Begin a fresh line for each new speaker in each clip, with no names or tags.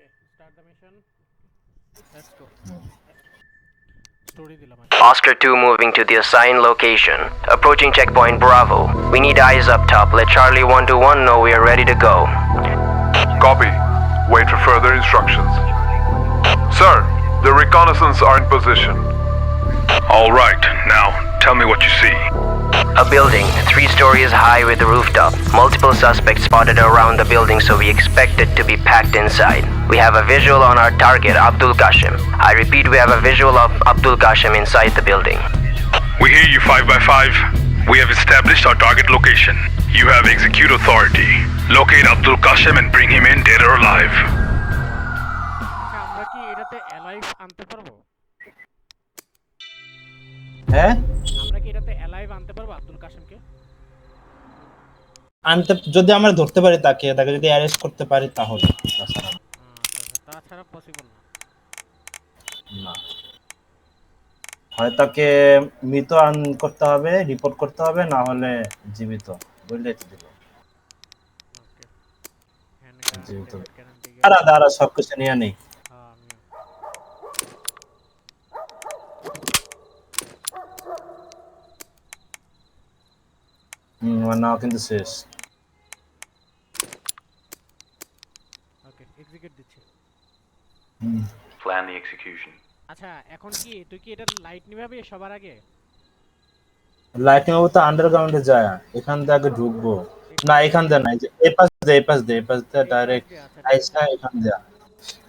Okay, start the mission. Let's go. Story দিলাম
Oscar 2 moving to the assigned location. Approaching checkpoint Bravo. We need eyes up top. Let Charlie 121 know we are ready to go.
Copy. Wait for further instructions. Sir, the reconnaissance are in position.
All right, now tell me what you see.
A building, 3 stories high with a rooftop. Multiple suspects spotted around the building, so we expect it to be packed inside. We have a visual on our target, Abdul Kashim. I repeat, we have a visual of Abdul Kashim inside the building.
We hear you 5x5. We have established our target location. You have execute authority. Locate Abdul Kashim and bring him in dead or alive.
আচ্ছা আমরা কি এটাতে alive আনতে পারবো?
হ্যাঁ
আমরা কি এটাতে অ্যালাইভ আনতে পারবো আব্দুল কাশিমকে?
আনতে যদি আমরা ধরতে পারি তাকে যদি অ্যারেস্ট করতে পারি তাহলে
তাছাড়া পসিবল না।
না হয় তাকে মৃত আন করতে হবে, রিপোর্ট করতে হবে, না হলে জীবিত বললেই তো দিব।
ওকে
জীবিত দাঁড়া সব কিছু নিয়ে নেই। নাও কিন্তু শেষ।
ওকে এক্সিকিউট দিচ্ছি।
Plan the execution.
আচ্ছা এখন কি তুই কি এটা লাইট নিভাবে সবার আগে?
লাইটিং হবে তো আন্ডারগ্রাউন্ডে যায়, এখান থেকে আগে ঢুকবো না, এখান দিয়ে না, এই পাশ দিয়ে ডাইরেক্ট আইসা এখান দিয়ে।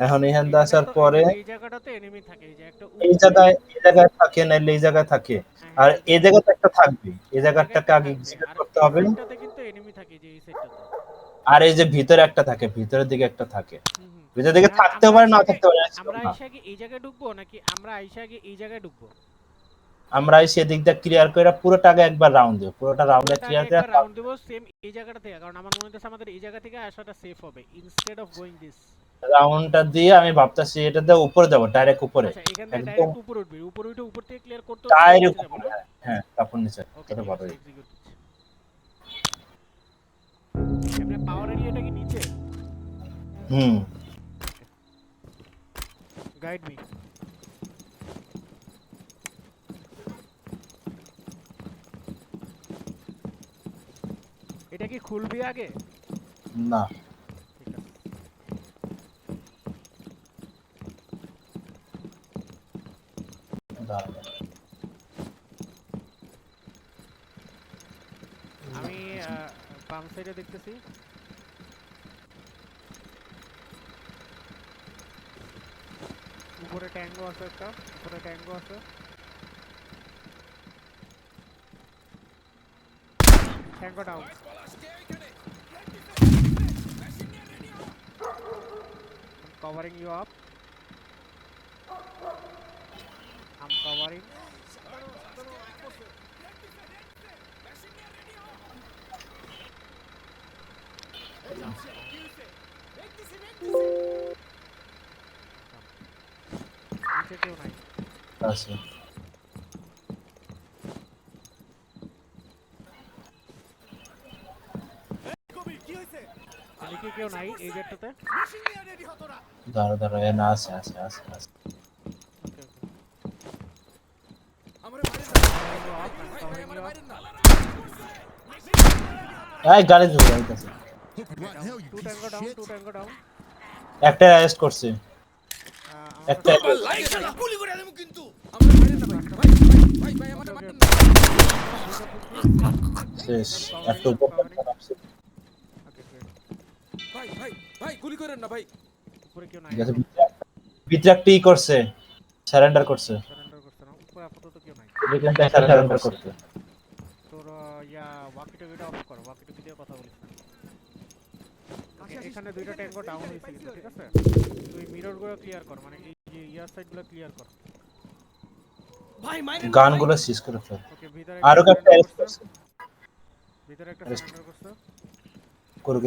এখন এখান দিয়ে আসার পরে
এই জায়গাটাতে এনিমি থাকে, এই যে একটা
এই জায়গায় থাকে না, এই জায়গায় থাকে, আর এই জায়গাতে একটা থাকবে, এই জায়গাটাকে আগে এক্সিকিউট করতে হবে।
এটাতে কিন্তু এনিমি থাকে যে এই সাইডটাতে,
আর এই যে ভিতরে একটা থাকে, ভিতরের দিকে একটা থাকে, ভিতরের দিকে থাকতে পারে না থাকতে পারে।
আমরা আইসা কি এই জায়গায় ঢুকবো নাকি আমরা আইসা কি এই জায়গায় ঢুকবো?
আমরা এসে এদিক দিয়ে ক্লিয়ার করে পুরোটাকে একবার রাউন্ড দেব, পুরোটা রাউন্ডে ক্লিয়ার করে
রাউন্ড দেব সেম এই জায়গাটা থেকে, কারণ আমার মনে হচ্ছে আমাদের এই জায়গা থেকে আসাটা সেফ হবে ইনস্টেড অফ গোইং দিস।
রাউন্ডটা দিয়ে আমি ভাবতাছি এটাতে উপরে যাব, ডাইরেক্ট উপরে।
আচ্ছা এখান থেকে ডাইরেক্ট উপরে উঠবি, উপরে উঠে উপর থেকে ক্লিয়ার করতে
ডাইরেক্ট উপরে। হ্যাঁ তারপর নিচে এটা ভালো।
এমনি পাওয়ার এরিয়াটা কি নিচে? Guide me. এটা কি খুলবি আগে?
না
আমি বাম সাইডে দেখতেছি, উপরে ট্যাঙ্গো আছে, একটা উপরে ট্যাঙ্গো আছে। Tango down. Covering you up. I'm covering. নিচে কেউ নাই।
আছে
এদিকে কেউ নাই এই গেটটাতে।
দাঁড়া না, আছে। এই গাড়ি ধরে যাইতাছে।
Two tango down.
একটা অ্যারেস্ট করছে, একটা
গুলি করে দেব কিন্তু।
শেষ। একটা উপর
ভাই গুলি করেন না ভাই।
উপরে কেউ নাই।
ভিতরে একটা করছে, সারেন্ডার করছে
না, উপরে আপাতত কেউ নাই।
সারেন্ডার করছে।
তোর ওয়াকি টকিটা অফ কর, ওয়াকি টকি দিয়ে কথা বলিস না। এখানে দুইটা ট্যাঙ্গো ডাউন হইছে কিন্তু, ঠিক আছে? তুই মিররগুলো ক্লিয়ার কর, মানে এই যে ইয়ার সাইডগুলো ক্লিয়ার কর।
ভাই মাইরেন
গানগুলো সিজ করে ফেল।
ওকে ভিতরে
আরো একটা অ্যারেস্ট করছে,
ভিতরে একটা সারেন্ডার করছে।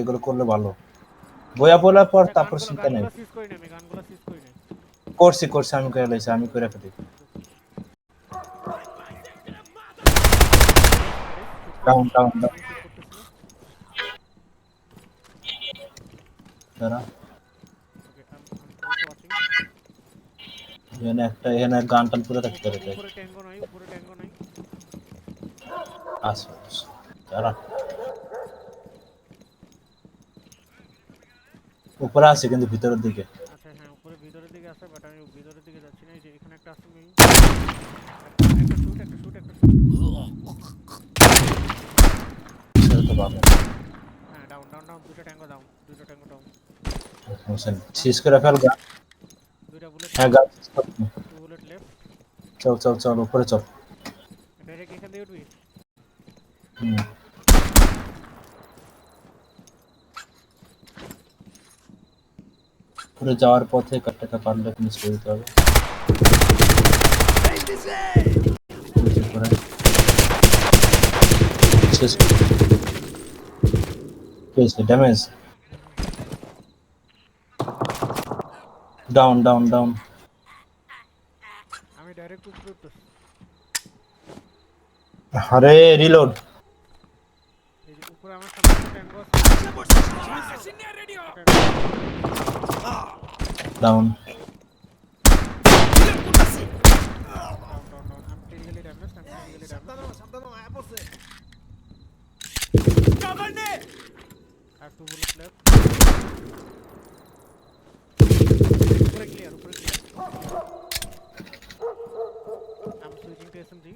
এগুলো করলে ভালো। বয়া বলার পর তারপর চিন্তা নেই।
গানগুলো সিজ করি না, আমি গানগুলো সিজ করি না।
করছি আমি করে লাইছি, আমি করে ফেলি। ডাউন দাঁড়া।
ওকে
এখানে গান টান পুরো রাখতে পারে তাই
উপরে ট্যাঙ্গো নাই, উপরে ট্যাঙ্গো নাই।
আচ্ছা তারা উপরে আছে কিন্তু ভিতরের দিকে
আচ্ছা হ্যাঁ, উপরে ভিতরের দিকে আছে, বাট আমি ভিতরের দিকে যাচ্ছি না। এই যে এখানে একটা আছে, মেইন একটা শুট।
সেটা তো পাবে
হ্যাঁ, ডাউন, দুটো ট্যাঙ্গো ডাউন।
শেষ করে ফেল গান
দুইটা বুলেট,
হ্যাঁ গান শেষ কর।
2 বুলেট লেফট।
চল উপরে চল
ডাইরেক্ট এখান দিয়ে উঠবি।
হুম। উপরে যাওয়ার পথে কাটটা পারলে মিস করে দিতে হবে নিচে পড়ে। শেষ কেসে ড্যামেজ ডাউন
আমি ডাইরেক্ট উপরে উঠতেছি।
আরে রিলোড
এই যে উপরে আমার সামনে একটা ট্যাঙ্গো আছে।
রেডি হ
ডাউন
I'm critically damaged.
সাবধান আয়া পড়ছে
I have 2 bullets left. উপরে clear. I'm switching to SMG.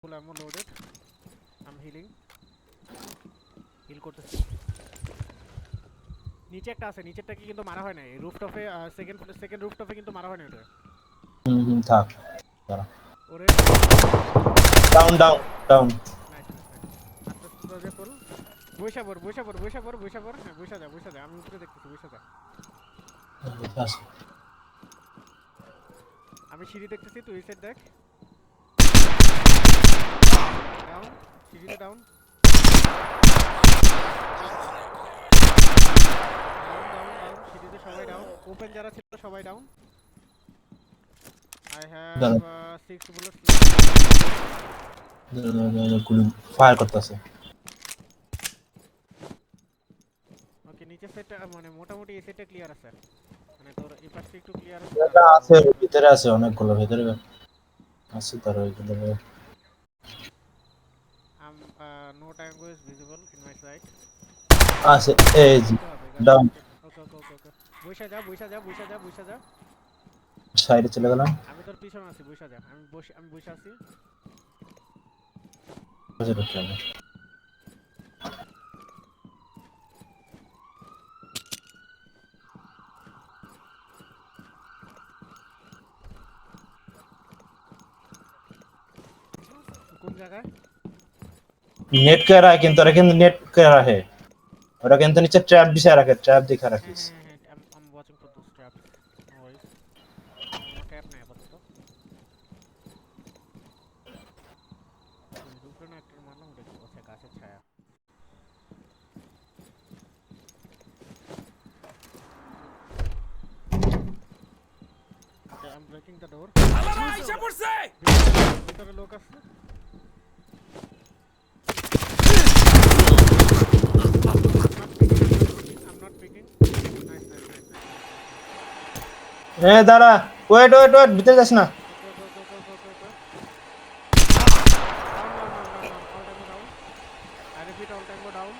Full ammo loaded. I'm healing. Heal করতেছি। নিচে একটা আছে, নিচেরটা কি কিন্তু মারা হয় নাই। রুফটপে সেকেন্ড রুফটপে কিন্তু মারা হয় না ওটা।
থাক দাঁড়া
ওরে
ডাউন
নাইস। আস্তে দরজা খোল। বইসা পড়। হ্যাঁ, বইসা যা। আমি উপরে দেখতেছি, বইসা যা। আমি সিঁড়ি দেখতেছি, তুই এই সাইড দেখ। ডাউন, সিঁড়িতে ডাউন। সিঁড়িতে সবাই ডাউন। ওপেন যারা ছিল সবাই down. I have 6 bullets left.
Fire করতেছে
ওকে, নিচে সেটটা মানে মোটামুটি এই সেটটা ক্লিয়ার আছে। মানে তোর এই পাশটা একটু ক্লিয়ার আছে।
আছে ভিতরে আছে অনেকগুলো ভিতরে আছে তার ওইগুলো
No tango is visible in my sight.
আছে এই যে ডাউন
ওকে। বইসা যা।
সাইডে চলে গেলাম
আমি তোর পিছনে আছি, বইসা যা। আমি বইসা আছি। কোন জায়গায়?
नेट कह रहा है किंतु लेकिन नेट कह रहा है और किंतु नीचे ट्रैप भी से रखे ट्रैप दिखा रखिस
I'm watching for those traps. No worries. No trap নাই আপাতত। রূপরে না একটা মারলাম, ওটা কি বসে গাছের ছায়া। Okay, I'm breaking the door.
আল্লাহ আইসা পড়ছে
ভিতরে লোক আছে। I'm not picking. Nice.
ए दादा वेट भीतर जास ना
Go. Down. All time go down. I repeat, all time go down.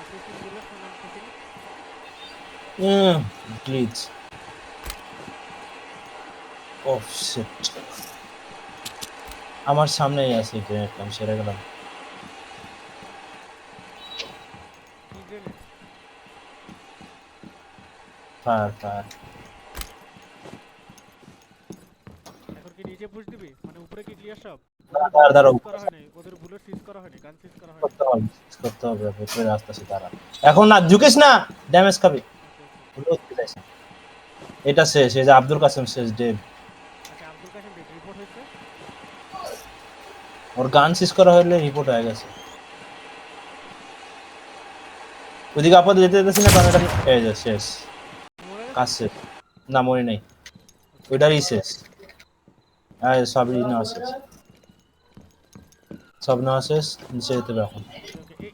15 bullets and I'm picking.
Glitch oh shit আমার সামনেই আছে গ্রেনেড আমি সেরে গেলাম
Key grenade.
ফায়ার
এখন কি নিচে পুশ দিবি? মানে উপরে কি ক্লিয়ার সব?
দাঁড়া
করা হয় নাই, ওদের বুলেট সিজ করা হয়নি, গান সিজ করা হয়নি।
করতে হবে ভিতরে আসতেছে দাঁড়া এখন না ঝুঁকিস না ড্যামেজ খাবি এটা শেষ এই যে আব্দুল কাসেম শেষ ডেভ
আচ্ছা, আব্দুল কাসেম রিপোর্ট হয়েছে।
ওর গান সিজ করা হলে রিপোর্ট হয়ে গেছে ওদিকে আপাতত যেতেছি না কারণ এটা এই যে শেষ কাজ শেষ না মনে নেই ওইটারই শেষ আর সবই নেওয়া শেষ সব নেওয়া শেষ নিচে যেতে হবে এখন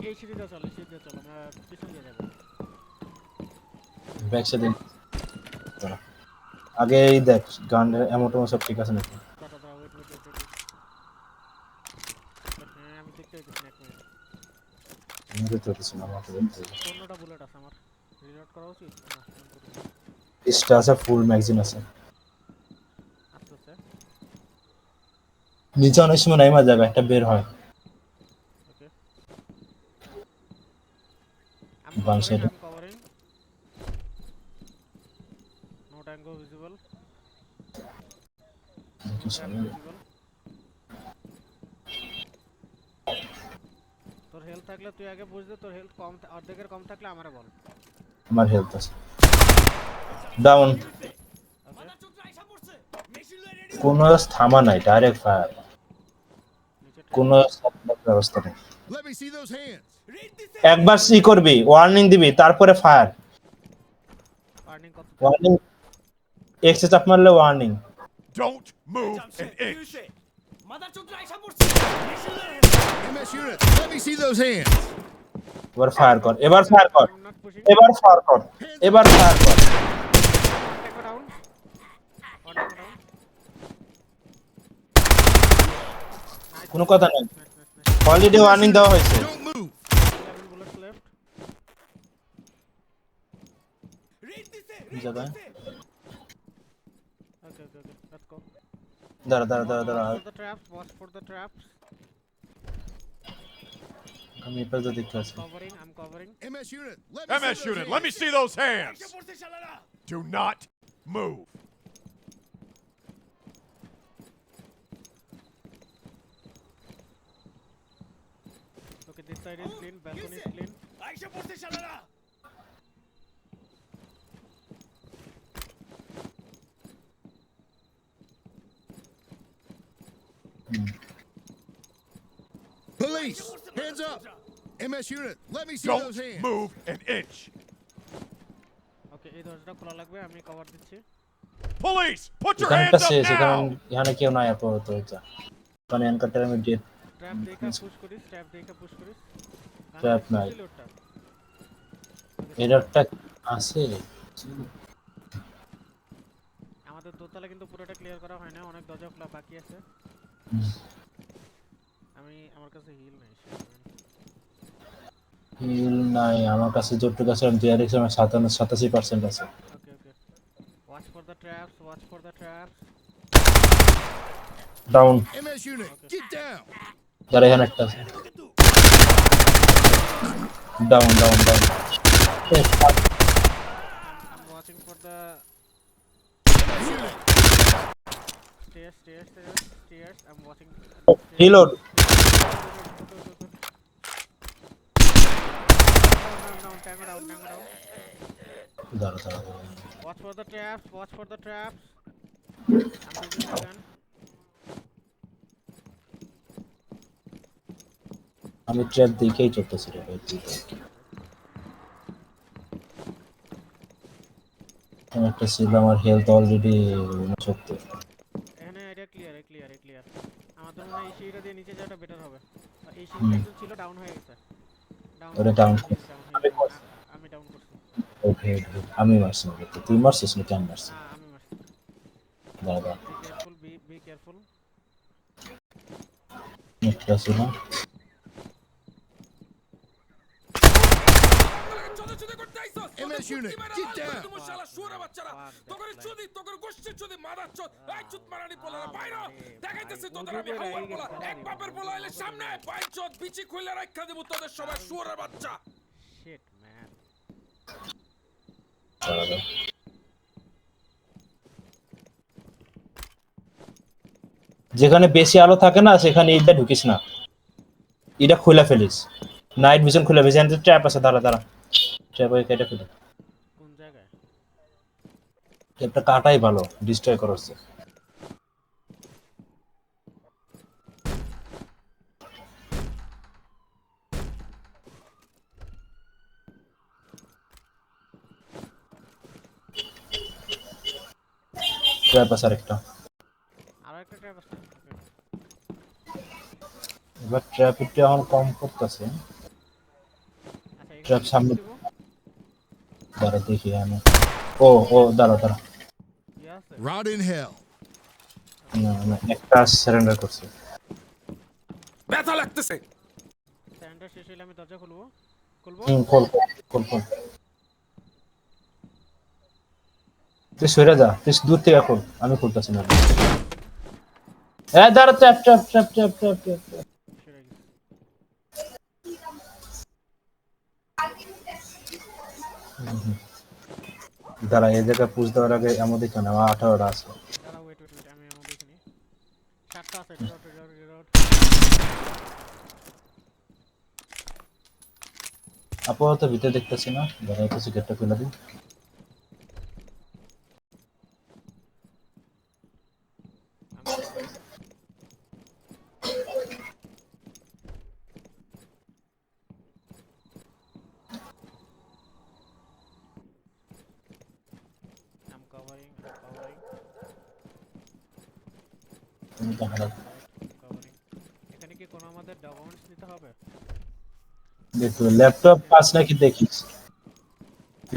এই সিরিজে চল, আমরা পিছনে যাবো।
ব্যাক সাইডে দাঁড়া। আগে এই দেখ গানের এমন সব ঠিক আছে নাকি?
দাঁড়া দাঁড়া ওয়েট ওয়েট ওয়েট হ্যাঁ আমি দেখতে পাইতেছি না, এক মিনিট।
আমি তো চলতেছি না আমাকে দেখতে হবে।
15টা বুলেট আছে আমার, রিলোড করা উচিত না? আমি করি না।
ইস্টা আছে, ফুল ম্যাগাজিন আছে।
আস্তে আস্তে
নিচে অনেক সময় নাইমা যাবে, একটা বের হয়।
ওকে
বাম সাইডে।
I'm covering. No tango visible.
কি সামনে?
Visible. তোর হেলথ থাকলে তুই আগে বুঝ দে, তোর হেলথ কম অর্ধেকের কম থাকলে আমারে বল।
আমার হেলথ আছে। ডাউন।
মাদার চোদরা আইসা পড়ছে মেশিন লয়ে রেডি
কোনো থামা নাই, ডাইরেক্ট ফায়ার।
নিচে
কোনো সাপোর্ট ব্যবস্থা নেই।
Let me see those hands.
Red দিছে
একবার সি করবি, ওয়ার্নিং দিবি, তারপরে ফায়ার।
টার্নিং কত?
ওয়ার্নিং এক্সে চাপ মারলে ওয়ার্নিং।
Don't move
জামছে
an
কি
inch.
হইছে মাদার চোদরা আইসা পড়ছে মেশিন লয়ে
MS unit, let me see those hands.
এবার ফায়ার কর, এবার ফায়ার কর,
I'm not pushing.
এবার ফায়ার কর, এবার ফায়ার কর।
Tango down. One tango down.
কোনো কথা নাই,
Nice, nice, nice.
Already warning দেওয়া হয়েছে।
Don't move.
11 bullets left.
Red দিছে
কি জায়গায়?
Okay, okay, okay. Let's go.
দাঁড়া দাঁড়া দাঁড়া দাঁড়া,
Watch for the traps. Watch for the traps.
আমি এপাশে দেখতে আছি।
Covering. I'm covering.
MS unit,
MS unit, let me see those hands.
আইসা পড়ছে শালারা
Do not move.
Okay, this side is clean. Balcony is clean.
আইসা পড়ছে শালারা
Police, hands up. MS unit, let me see
Don't
those hands.
move an inch.
Okay, এই দরজাটা খোলা লাগবে, আমি কভার দিচ্ছি।
Police, put your
এখানটা
hands up
শেষ, এখানে
now.
এখানে কেউ নাই আপাতত। এটা কারণ এনকাউন্টার আমি ডেট
ট্র্যাপ দেখা পুশ করিস, ট্র্যাপ দেখা পুশ করিস।
Trap নাই।
ওটা
এররটা আছে।
আমাদের দোতলা কিন্তু পুরোটা ক্লিয়ার করা হয় না, অনেক দরজা খোলা বাকি আছে। আমার কাছে হিল নাই।
হিল নাই আমার কাছে, যতটুকু আছে আমি ডিআরএক্স আমার 87% আছে।
Okay okay, watch for the traps, watch for the traps.
Down.
MS unit, get down.
যারা এখানে একটা আছে। Down down down.
I'm watching for the stairs. I'm watching.
Reload.
Down, tango down.
দাঁড়া দাঁড়া দাঁড়া।
Watch for the traps. I'm using the gun.
আমি trap দেখেই চলতেছি রে ভাই, তুই দেখ। আমি একটা ছিল, আমার হেলথ অলরেডি 69।
এখানে এটা ক্লিয়ার। আমাদের মনে হয় এই সিঁড়িটা দিয়ে নিচে যাওয়াটা বেটার হবে। আর এই সিঁড়িটা একজন ছিল, ডাউন হয়ে গেছে।
ওটা ডাউন
আমি ডাউন করছি।
ওকে, আমি মারছি না, তুই মারছিস নাকি আমি মারছি?
আমি মারছি।
দাঁড়া দাঁড়া,
বি কেয়ারফুল।
একটা ছিল।
চোদা চোদা করতে আইছস
MS unit, get down.
তোমার শালা শুয়োরের বাচ্চারা তোদের চুদি তোদের গোষ্ঠীর চুদি মাদার চোদ এই চুদ মারানি পোলারা বাইরে দেখাইতেছে তোদের আমি হাওয়ার পোলা এক বাপের পোলা এলে সামনে পাই চোদ বিচি খুলে রাখা দেব তোদের সবাই শুয়োরের বাচ্চা
শিট ম্যান।
দাঁড়া দাঁড়া। যেখানে বেশি আলো থাকে না সেখানে এটা ঢুকিস না, এটা খুলে ফেলিস। নাইট ভিশন খুলে ফেলিস। এখানে ট্র্যাপ আছে, দাঁড়া দাঁড়া, ট্র্যাপ ওই কেটে ফেলি।
কোন জায়গায়?
ট্র্যাপটা কাটাই ভালো, ডিস্ট্রয় করা হচ্ছে। ট্র্যাপ আছে আরেকটা।
আরো একটা ট্র্যাপ আছে।
এবার ট্র্যাপ একটু এখন কম করতেছে।
আচ্ছা
ট্র্যাপ সামনে। দাঁড়া দেখি আমি। ও ও দাঁড়া দাঁড়া।
কি আছে?
Rot in hell.
না না একটা সারেন্ডার করছে।
ব্যথা লাগতেছে।
স্ট্যান্ডার শেষ হইলে আমি দরজা খুলবো। খুলবো?
খোল খোল খোল খোল। তুই সরে যা, তুই দূর থেকে খোল, আমি খুলতেছি না। দাঁড়া, trap trap trap trap trap trap.
সেরে গেছে।
দাঁড়া এই জায়গায় পুষ দেওয়ার আগে আমাদের কেন 18টা আছে।
দাঁড়া ওয়েট ওয়েট ওয়েট আমি এমন দেখিনি। 7টা আছে রিলোড রিলোড রিলোড।
আপাতত ভিতরে দেখতেছি না, দাঁড়া একটু গেটটা খুলে দিই।
আমি খুলবো। I'm covering, I'm covering,
তুমি তো হারাও।
I'm covering. এখানে কি কোনো আমাদের ডকুমেন্টস নিতে হবে?
দেখো ল্যাপটপ পাস নাকি দেখিস,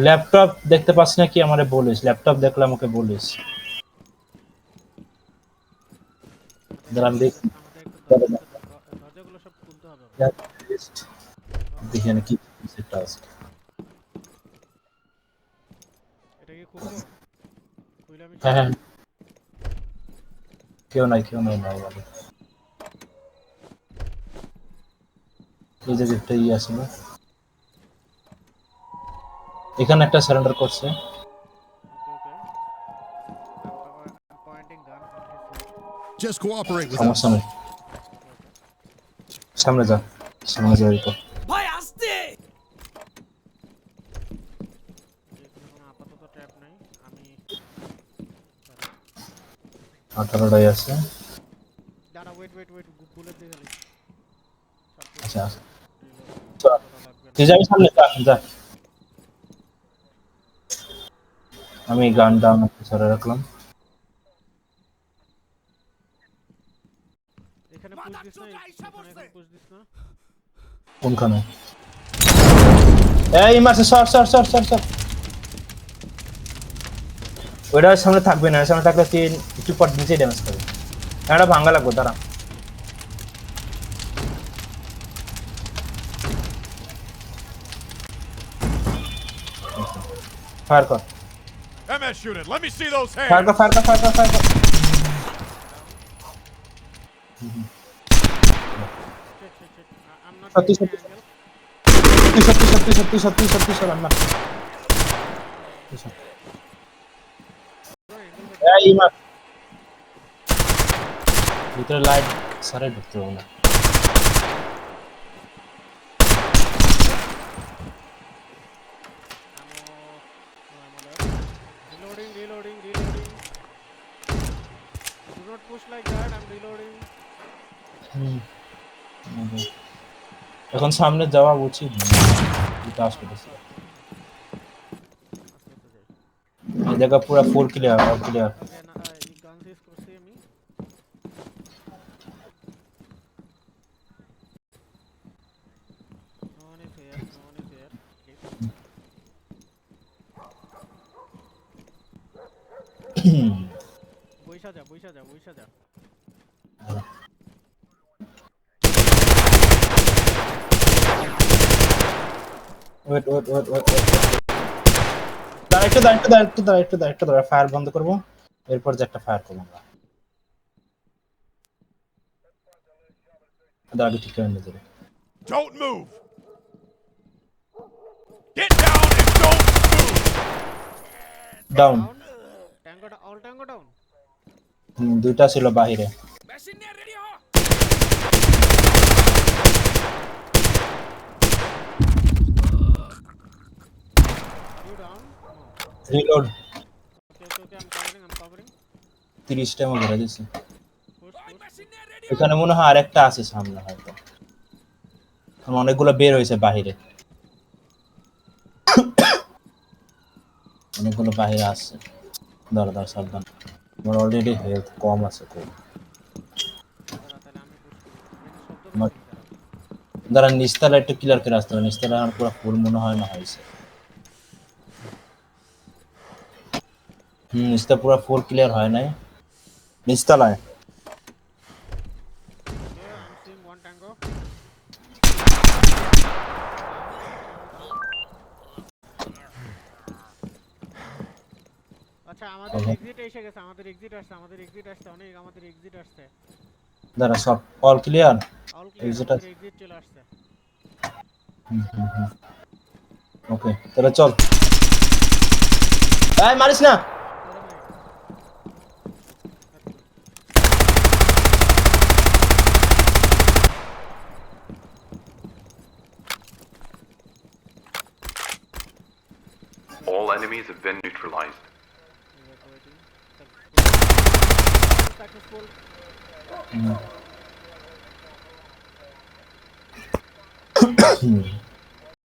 ল্যাপটপ দেখতে পাস নাকি আমারে বলিস, ল্যাপটপ দেখলে আমাকে বলিস। দাঁড়া আমি দেখি।
আমাদের একটু দরজাগুলো সব খুলতে হবে।
দেখি না কি সেটা আছে।
এটা কি খুলবো? খুলে আমি
হ্যাঁ হ্যাঁ কেউ নাই না বলে। এই যে একটা ই আছে না, এখানে একটা সারেন্ডার করছে।
ওকে ওকে। I'm pointing gun on his head.
Just cooperate with us.
সমস্যা নেই, সামনে যা, সামনে যা। তো
ভাই আসতে।
এখানে কোনো আপাতত ট্র্যাপ নাই। আমি
18টাই আছে।
দাঁড়া ওয়েট ওয়েট ওয়েট বুলেট দিয়ে গেলি।
আচ্ছা
রিলোড লাগবে।
তুই যাবি সামনে, যা যা। আমি গান ডাউন সরে রাখলাম।
এখানে পুশ দিস না, এখানে পুশ দিস না।
কোনখানে? এই মাসে সর সর সর সর সর। ওইটা সামনে থাকবে না, সামনে থাকলে তুই একটু পর নিচে ড্যামেজ করবে। এটা ভাঙা লাগবে, দাঁড়া। ফায়ার কর,
MS unit, let me see those hands.
Fire কর, ফায়ার কর, ফায়ার কর, ফায়ার কর।
Shit. I'm not
সত্যি
getting
সত্যি
angle.
সত্যি সত্যি সত্যি সত্যি সত্যি সর আমরা। এই মার ভিতরে লাইট সারে ঢুকতে হবে না।
Reloading. Do not push like that. I'm reloading.
এখন সামনে যাওয়া উচিত না, এটা আসবে। এই জায়গা পুরো ফুল clear, all clear.
Okay, na এই গান শেষ করছি আমি। No one is here. Please. বইসা যা।
ওয়েট একটু দাঁড়া, ফায়ার বন্ধ করবো, এরপর যে একটা ফায়ার করবো আমরা। দাঁড়া ঠিক করে নিয়ে যাবে।
Don't move. Get down and don't move.
Down.
Tango down.
দুইটা ছিল বাহিরে।
মেশিন নিয়ে রেডি হ।
You down? No.
Reload.
Okay. I'm covering.
30টা মতো ধরে দিছি।
Push.
মেশিন নিয়ে রেডি।
এখানে মনে হয় আরেকটা আছে সামনে হয়তো, কারণ অনেকগুলো বের হয়েছে বাহিরে, অনেকগুলো বাহিরে আসছে। দাঁড়া সাবধান, আমার অলরেডি হেলথ কম আছে খুব।
তাহলে আমি পুশ করি। শব্দ
আমার-
পাচ্ছি।
দাঁড়া নিচতলা একটু ক্লিয়ার করে আসতে হবে, নিচতলা আমার পুরো ফুল মনে হয় না হয়েছে। নিচটা পুরো ফুল ক্লিয়ার হয় নাই নিচতলায়
Okay, I'm seeing one tango. আচ্ছা আমাদের এক্সিট এসে গেছে আমাদের এক্সিট আসছে অনেক আমাদের এক্সিট আসছে
দাঁড়া সব all clear
all clear
Exit
আমাদের
আসছে।
এক্সিট চলে আসছে
ওকে তাহলে চল এই মারিস না
করে নাই
All enemies have been neutralized.
Successful
hmm